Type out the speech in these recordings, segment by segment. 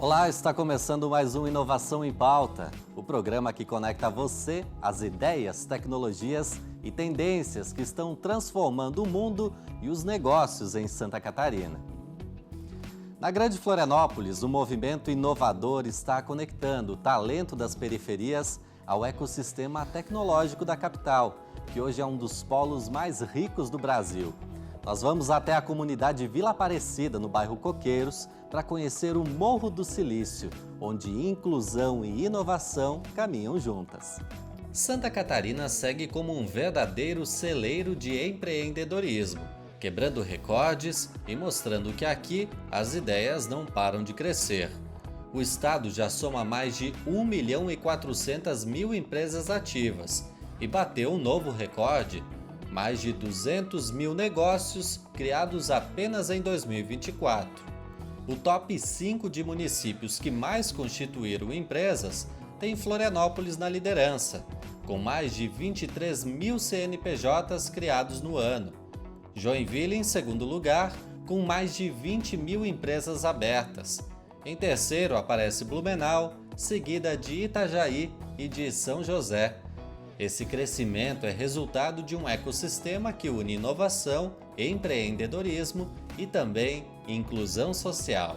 Olá, está começando mais um Inovação em Pauta, o programa que conecta você às ideias, tecnologias e tendências que estão transformando o mundo e os negócios em Santa Catarina. Na Grande Florianópolis, o movimento inovador está conectando o talento das periferias ao ecossistema tecnológico da capital, que hoje é um dos polos mais ricos do Brasil. Nós vamos até a comunidade Vila Aparecida, no bairro Coqueiros, para conhecer o Morro do Silício, onde inclusão e inovação caminham juntas. Santa Catarina segue como um verdadeiro celeiro de empreendedorismo, quebrando recordes e mostrando que aqui as ideias não param de crescer. O estado já soma mais de 1.400.000 empresas ativas e bateu um novo recorde: mais de 200 mil negócios criados apenas em 2024. O top 5 de municípios que mais constituíram empresas tem Florianópolis na liderança, com mais de 23 mil CNPJs criados no ano. Joinville em segundo lugar, com mais de 20 mil empresas abertas. Em terceiro aparece Blumenau, seguida de Itajaí e de São José. Esse crescimento é resultado de um ecossistema que une inovação, empreendedorismo e também inclusão social.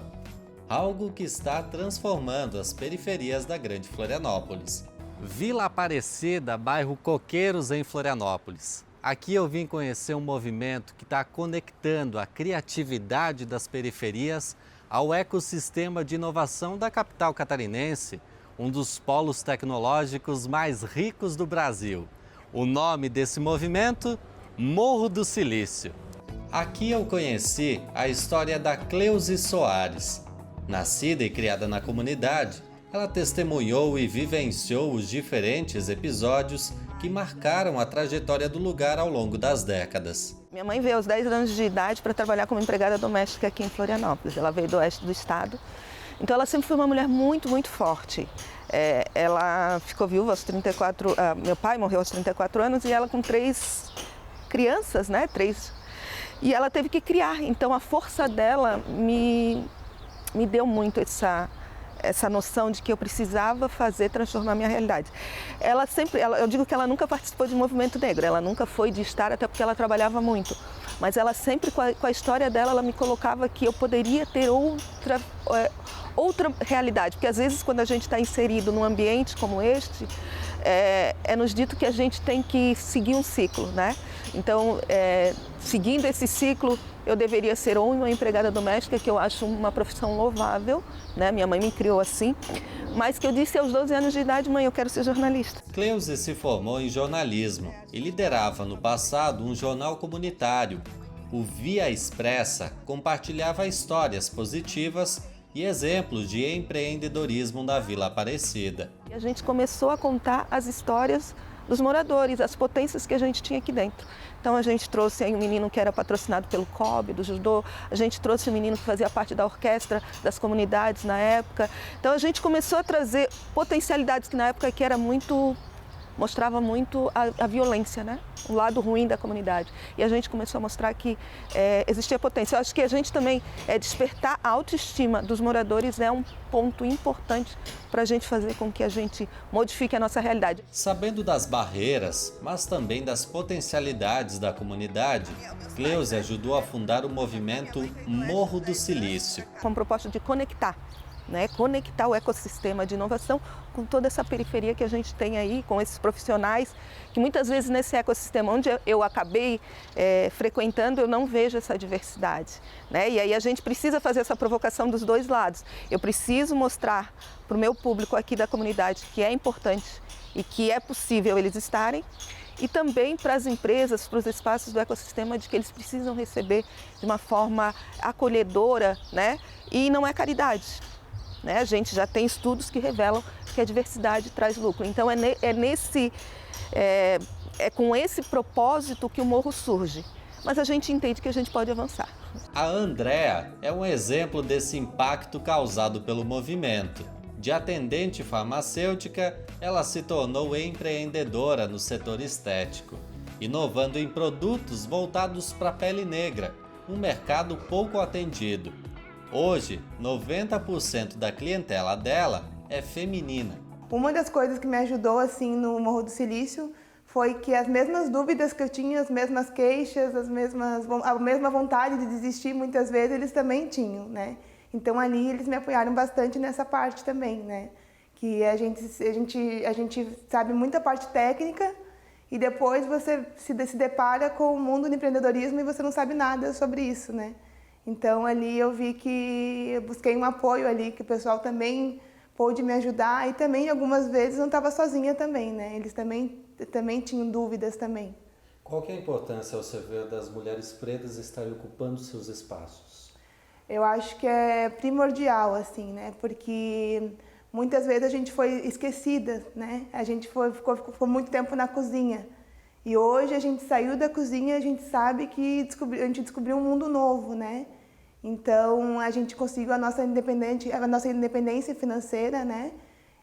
Algo que está transformando as periferias da Grande Florianópolis. Vila Aparecida, bairro Coqueiros, em Florianópolis. Aqui eu vim conhecer um movimento que está conectando a criatividade das periferias ao ecossistema de inovação da capital catarinense, um dos polos tecnológicos mais ricos do Brasil. O nome desse movimento? Morro do Silício. Aqui eu conheci a história da Cleusi Soares. Nascida e criada na comunidade, ela testemunhou e vivenciou os diferentes episódios que marcaram a trajetória do lugar ao longo das décadas. Minha mãe veio aos 10 anos de idade para trabalhar como empregada doméstica aqui em Florianópolis. Ela veio do oeste do estado. Então ela sempre foi uma mulher muito, muito forte. Ela ficou viúva aos 34, meu pai morreu aos 34 anos e ela com 3 crianças, né? 3. E ela teve que criar. Então a força dela me deu muito essa noção de que eu precisava transformar a minha realidade. Eu digo que ela nunca participou de movimento negro, ela nunca foi de estar, até porque ela trabalhava muito. Mas ela sempre, com a história dela, ela me colocava que eu poderia ter outra realidade. Porque às vezes quando a gente está inserido num ambiente como este, é nos dito que a gente tem que seguir um ciclo, né? Então, seguindo esse ciclo, eu deveria ser ou uma empregada doméstica, que eu acho uma profissão louvável, né? Minha mãe me criou assim, mas que eu disse aos 12 anos de idade: mãe, eu quero ser jornalista. Cleusi se formou em jornalismo e liderava no passado um jornal comunitário. O Via Expressa compartilhava histórias positivas e exemplos de empreendedorismo na Vila Aparecida. E a gente começou a contar as histórias dos moradores, as potências que a gente tinha aqui dentro. Então a gente trouxe aí um menino que era patrocinado pelo COB, do judô, a gente trouxe um menino que fazia parte da orquestra das comunidades na época. Então a gente começou a trazer potencialidades que na época que mostrava muito a violência, né? O lado ruim da comunidade. E a gente começou a mostrar que existia potência. Eu acho que a gente também despertar a autoestima dos moradores é um ponto importante para a gente fazer com que a gente modifique a nossa realidade. Sabendo das barreiras, mas também das potencialidades da comunidade, Cleusi ajudou a fundar o movimento Morro do Silício. Com a proposta de conectar o ecossistema de inovação com toda essa periferia que a gente tem aí, com esses profissionais, que muitas vezes nesse ecossistema onde eu acabei frequentando, eu não vejo essa diversidade, né? E aí a gente precisa fazer essa provocação dos dois lados. Eu preciso mostrar para o meu público aqui da comunidade que é importante e que é possível eles estarem, e também para as empresas, para os espaços do ecossistema, de que eles precisam receber de uma forma acolhedora, né? E não é caridade. A gente já tem estudos que revelam que a diversidade traz lucro. Então é com esse propósito que o Morro surge. Mas a gente entende que a gente pode avançar. A Andréa é um exemplo desse impacto causado pelo movimento. De atendente farmacêutica, ela se tornou empreendedora no setor estético, inovando em produtos voltados para a pele negra, um mercado pouco atendido. Hoje, 90% da clientela dela é feminina. Uma das coisas que me ajudou assim no Morro do Silício foi que as mesmas dúvidas que eu tinha, as mesmas queixas, a mesma vontade de desistir, muitas vezes eles também tinham, né? Então ali eles me apoiaram bastante nessa parte também, né? Que a gente sabe muita parte técnica e depois você se depara com o mundo do empreendedorismo e você não sabe nada sobre isso, né? Então ali eu vi que eu busquei um apoio ali, que o pessoal também pôde me ajudar e também algumas vezes não estava sozinha também, né? Eles também tinham dúvidas também. Qual que é a importância, você vê, das mulheres pretas estarem ocupando seus espaços? Eu acho que é primordial, assim, né? Porque muitas vezes a gente foi esquecida, né? A gente ficou muito tempo na cozinha. E hoje a gente saiu da cozinha e a gente sabe que a gente descobriu um mundo novo, né? Então a gente conseguiu a nossa independência financeira, né?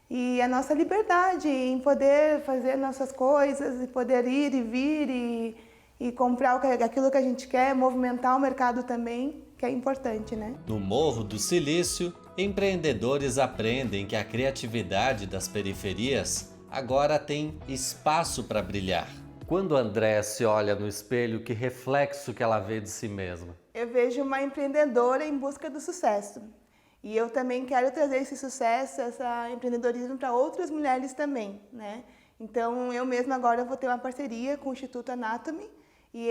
E a nossa liberdade em poder fazer nossas coisas, e poder ir e vir e comprar aquilo que a gente quer, movimentar o mercado também, que é importante, né? No Morro do Silício, empreendedores aprendem que a criatividade das periferias agora tem espaço para brilhar. Quando a Andréa se olha no espelho, que reflexo que ela vê de si mesma? Eu vejo uma empreendedora em busca do sucesso. E eu também quero trazer esse sucesso, esse empreendedorismo para outras mulheres também, né? Então, eu mesma agora vou ter uma parceria com o Instituto Anatomy e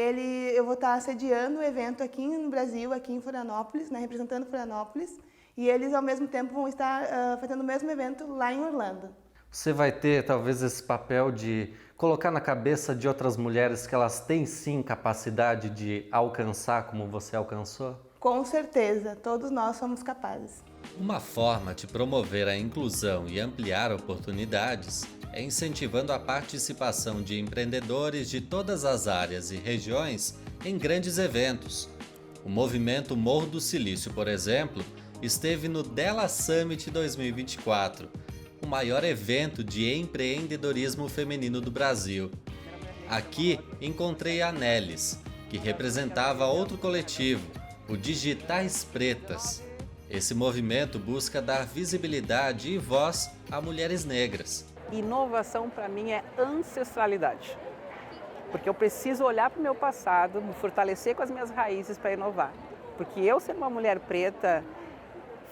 eu vou estar sediando o evento aqui no Brasil, aqui em Florianópolis, né, representando Florianópolis, e eles, ao mesmo tempo, vão estar fazendo o mesmo evento lá em Orlando. Você vai ter, talvez, esse papel de colocar na cabeça de outras mulheres que elas têm, sim, capacidade de alcançar como você alcançou? Com certeza, todos nós somos capazes. Uma forma de promover a inclusão e ampliar oportunidades é incentivando a participação de empreendedores de todas as áreas e regiões em grandes eventos. O movimento Morro do Silício, por exemplo, esteve no Della Summit 2024, o maior evento de empreendedorismo feminino do Brasil. Aqui encontrei a Nelis, que representava outro coletivo, o Digitais Pretas. Esse movimento busca dar visibilidade e voz a mulheres negras. Inovação para mim é ancestralidade, porque eu preciso olhar para o meu passado, me fortalecer com as minhas raízes para inovar. Porque eu, sendo uma mulher preta,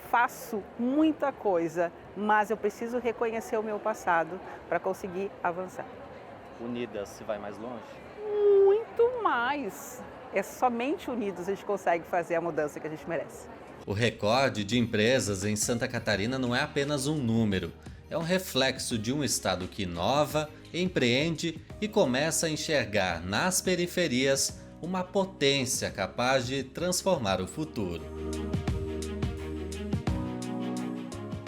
faço muita coisa, mas eu preciso reconhecer o meu passado para conseguir avançar. Unidas se vai mais longe? Muito mais. É somente unidos a gente consegue fazer a mudança que a gente merece. O recorde de empresas em Santa Catarina não é apenas um número, é um reflexo de um estado que inova, empreende e começa a enxergar nas periferias uma potência capaz de transformar o futuro.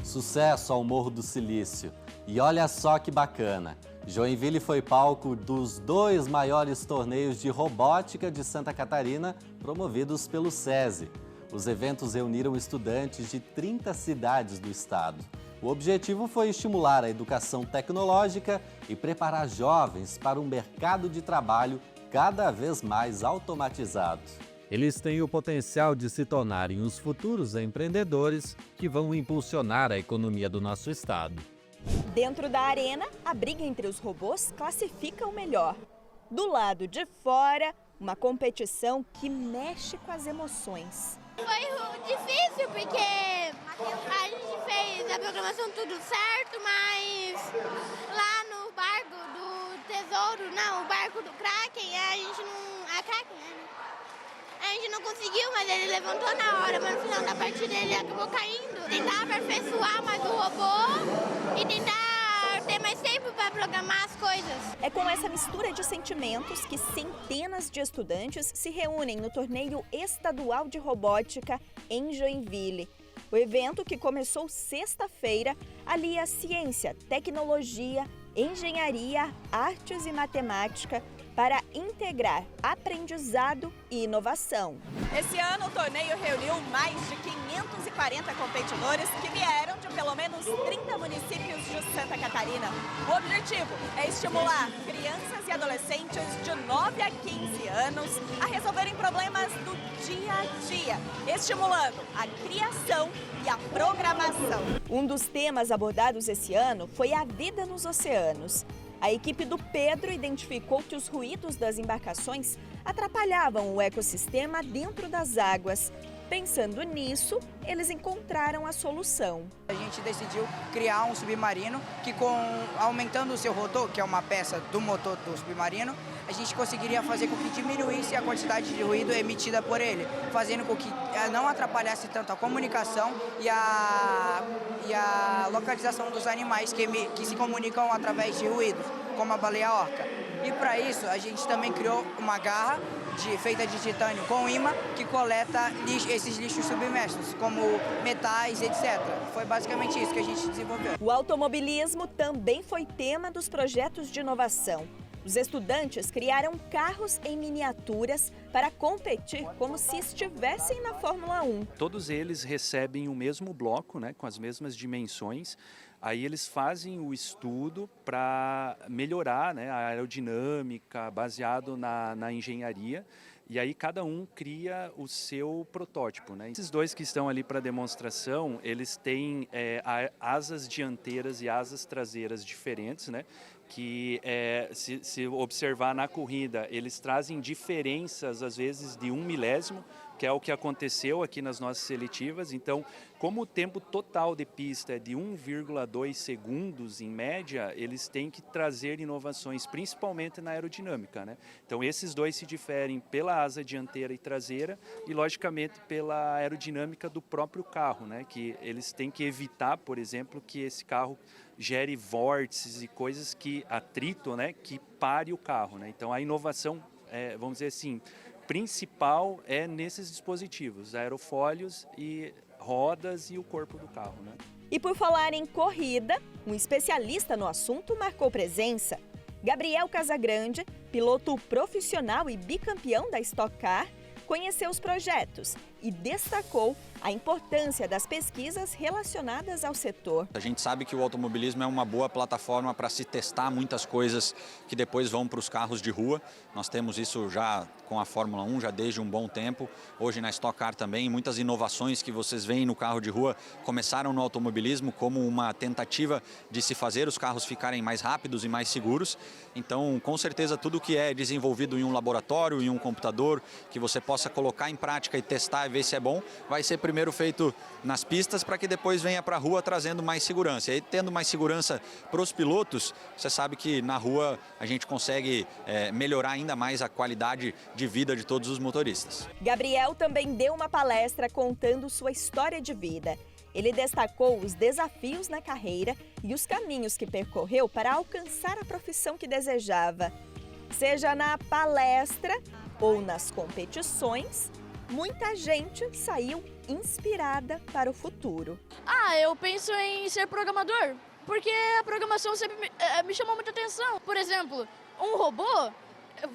Sucesso ao Morro do Silício! E olha só que bacana! Joinville foi palco dos 2 maiores torneios de robótica de Santa Catarina promovidos pelo SESI. Os eventos reuniram estudantes de 30 cidades do estado. O objetivo foi estimular a educação tecnológica e preparar jovens para um mercado de trabalho cada vez mais automatizado. Eles têm o potencial de se tornarem os futuros empreendedores que vão impulsionar a economia do nosso estado. Dentro da arena, a briga entre os robôs classifica o melhor. Do lado de fora, uma competição que mexe com as emoções. Foi difícil porque a gente fez a programação tudo certo, mas lá no barco do tesouro, não, o barco do Kraken, a gente não conseguiu, mas ele levantou na hora, mas no final da partida ele acabou caindo. Tentar aperfeiçoar mais o robô e tentar ter mais tempo para programar as coisas. É com essa mistura de sentimentos que centenas de estudantes se reúnem no torneio estadual de robótica em Joinville. O evento, que começou sexta-feira, alia ciência, tecnologia, engenharia, artes e matemática para integrar aprendizado e inovação. Esse ano o torneio reuniu mais de 540 competidores que vieram de pelo menos 30 municípios de Santa Catarina. O objetivo é estimular crianças e adolescentes de 9 a 15 anos a resolverem problemas do dia a dia. tecnologia, estimulando a criação e a programação. Um dos temas abordados esse ano foi a vida nos oceanos. A equipe do Pedro identificou que os ruídos das embarcações atrapalhavam o ecossistema dentro das águas. Pensando nisso, eles encontraram a solução. A gente decidiu criar um submarino que, aumentando o seu rotor, que é uma peça do motor do submarino, a gente conseguiria fazer com que diminuísse a quantidade de ruído emitida por ele, fazendo com que não atrapalhasse tanto a comunicação e a localização dos animais que se comunicam através de ruídos, como a baleia-orca. E para isso, a gente também criou uma garra feita de titânio com imã que coleta esses lixos submersos, como metais, etc. Foi basicamente isso que a gente desenvolveu. O automobilismo também foi tema dos projetos de inovação. Os estudantes criaram carros em miniaturas para competir como se estivessem na Fórmula 1. Todos eles recebem o mesmo bloco, né, com as mesmas dimensões. Aí eles fazem o estudo para melhorar, né, a aerodinâmica baseado na engenharia. E aí cada um cria o seu protótipo, né? Esses dois que estão ali para demonstração, eles têm asas dianteiras e asas traseiras diferentes, né? Que se observar na corrida, eles trazem diferenças às vezes de 1 milésimo, que é o que aconteceu aqui nas nossas seletivas. Então, como o tempo total de pista é de 1,2 segundos em média, eles têm que trazer inovações, principalmente na aerodinâmica, né? Então, esses dois se diferem pela asa dianteira e traseira e, logicamente, pela aerodinâmica do próprio carro, né? Que eles têm que evitar, por exemplo, que esse carro gere vórtices e coisas atrito, né? Que pare o carro, né? Então, a inovação, vamos dizer assim, principal é nesses dispositivos, aerofólios e rodas e o corpo do carro, né? E por falar em corrida, um especialista no assunto marcou presença. Gabriel Casagrande, piloto profissional e bicampeão da Stock Car, conheceu os projetos e destacou a importância das pesquisas relacionadas ao setor. A gente sabe que o automobilismo é uma boa plataforma para se testar muitas coisas que depois vão para os carros de rua. Nós temos isso já com a Fórmula 1 já desde um bom tempo. Hoje na Stock Car também, muitas inovações que vocês veem no carro de rua começaram no automobilismo como uma tentativa de se fazer os carros ficarem mais rápidos e mais seguros. Então, com certeza, tudo que é desenvolvido em um laboratório, em um computador, que você possa colocar em prática e testar e ver se é bom, vai ser primeiro feito nas pistas para que depois venha para a rua trazendo mais segurança. E aí, tendo mais segurança para os pilotos, você sabe que na rua a gente consegue melhorar ainda mais a qualidade de vida de todos os motoristas. Gabriel também deu uma palestra contando sua história de vida. Ele destacou os desafios na carreira e os caminhos que percorreu para alcançar a profissão que desejava. Seja na palestra ou nas competições, muita gente saiu inspirada para o futuro. Eu penso em ser programador, porque a programação sempre me chamou muita atenção. Por exemplo, um robô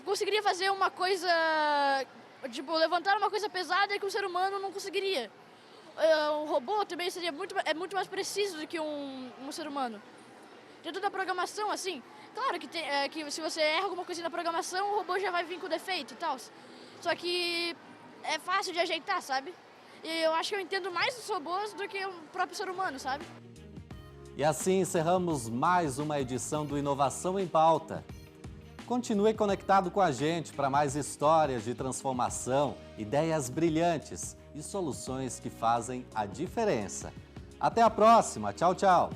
conseguiria fazer uma coisa, tipo, levantar uma coisa pesada que um ser humano não conseguiria. Um robô também seria muito mais preciso do que um ser humano. Dentro da programação, assim, claro que se você erra alguma coisa na programação, o robô já vai vir com defeito e tal. Só que é fácil de ajeitar, sabe? E eu acho que eu entendo mais os robôs do que o próprio ser humano, sabe? E assim encerramos mais uma edição do Inovação em Pauta. Continue conectado com a gente para mais histórias de transformação, ideias brilhantes e soluções que fazem a diferença. Até a próxima. Tchau, tchau.